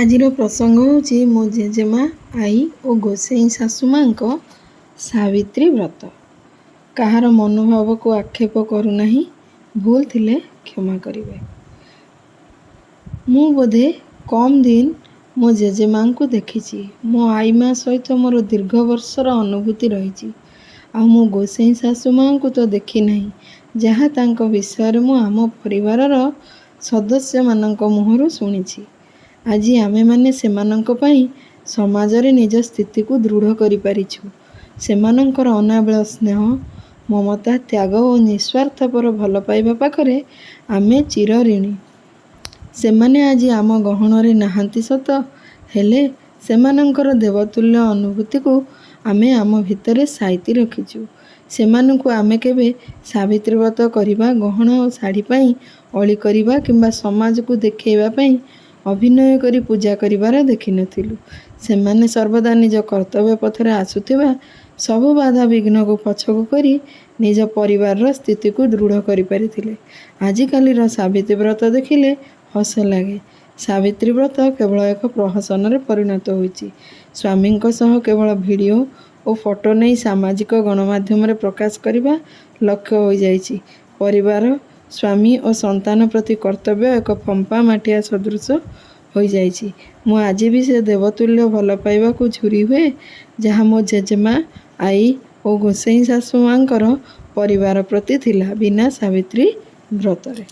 ଆଜିର ପ୍ରସଙ୍ଗ ହେଉଛି ମୋ ଜେଜେମା ଆଈ ଓ ଗୋସେଇଁ ଶାଶୁମାଙ୍କ ସାବିତ୍ରୀ ବ୍ରତ। କାହାର ମନୋଭାବକୁ ଆକ୍ଷେପ କରୁନାହିଁ, ଭୁଲ ଥିଲେ କ୍ଷମା କରିବେ। ମୁଁ ବୋଧେ କମ୍ ଦିନ ମୋ ଜେଜେମାଙ୍କୁ ଦେଖିଛି। ମୋ ଆଈମା ସହିତ ମୋର ଦୀର୍ଘ ବର୍ଷର ଅନୁଭୂତି ରହିଛି। ଆଉ ମୋ ଗୋସେଇଁ ଶାଶୁମାଙ୍କୁ ତ ଦେଖିନାହିଁ, ଯାହା ତାଙ୍କ ବିଷୟରେ ମୁଁ ଆମ ପରିବାରର ସଦସ୍ୟମାନଙ୍କ ମୁହଁରୁ ଶୁଣିଛି। ଆଜି ଆମେମାନେ ସେମାନଙ୍କ ପାଇଁ ସମାଜରେ ନିଜ ସ୍ଥିତିକୁ ଦୃଢ଼ କରିପାରିଛୁ। ସେମାନଙ୍କର ଅନାବିଳ ସ୍ନେହ, ମମତା, ତ୍ୟାଗ ଓ ନିଃସ୍ୱାର୍ଥପର ଭଲ ପାଇବା ପାଖରେ ଆମେ ଚିରଋଣୀ। ସେମାନେ ଆଜି ଆମ ଗହଣରେ ନାହାନ୍ତି ସତ, ହେଲେ ସେମାନଙ୍କର ଦେବତୁଲ୍ୟ ଅନୁଭୂତିକୁ ଆମେ ଆମ ଭିତରେ ସାଇତି ରଖିଛୁ। ସେମାନଙ୍କୁ ଆମେ କେବେ ସାବିତ୍ରୀ ବ୍ରତ କରିବା, ଗହଣା ଓ ଶାଢ଼ୀ ପାଇଁ ଅଳି କରିବା କିମ୍ବା ସମାଜକୁ ଦେଖାଇବା ପାଇଁ ଅଭିନୟ କରି ପୂଜା କରିବାର ଦେଖିନଥିଲୁ। ସେମାନେ ସର୍ବଦା ନିଜ କର୍ତ୍ତବ୍ୟ ପଥରେ ଆସୁଥିବା ସବୁ ବାଧାବିଘ୍ନକୁ ପଛକୁ କରି ନିଜ ପରିବାରର ସ୍ଥିତିକୁ ଦୃଢ଼ କରିପାରିଥିଲେ। ଆଜିକାଲିର ସାବିତ୍ରୀ ବ୍ରତ ଦେଖିଲେ ହସ ଲାଗେ। ସାବିତ୍ରୀ ବ୍ରତ କେବଳ ଏକ ପ୍ରହସନରେ ପରିଣତ ହୋଇଛି। ସ୍ୱାମୀଙ୍କ ସହ କେବଳ ଭିଡ଼ିଓ ଓ ଫଟୋ ନେଇ ସାମାଜିକ ଗଣମାଧ୍ୟମରେ ପ୍ରକାଶ କରିବା ଲକ୍ଷ୍ୟ ହୋଇଯାଇଛି। ପରିବାର, ସ୍ୱାମୀ ଓ ସନ୍ତାନ ପ୍ରତି କର୍ତ୍ତବ୍ୟ ଏକ ଫମ୍ପା ମାଠିଆ ସଦୃଶ ହୋଇଯାଇଛି। ମୁଁ ଆଜି ବି ସେ ଦେବତୁଲ୍ୟ ଭଲ ପାଇବାକୁ ଝୁରି ହୁଏ, ଯାହା ମୋ ଜେଜେମା ଆଈ ଓ ଗୋସେଇଁ ଶାଶୁମାଙ୍କର ପରିବାର ପ୍ରତି ଥିଲା ବିନା ସାବିତ୍ରୀ ବ୍ରତରେ।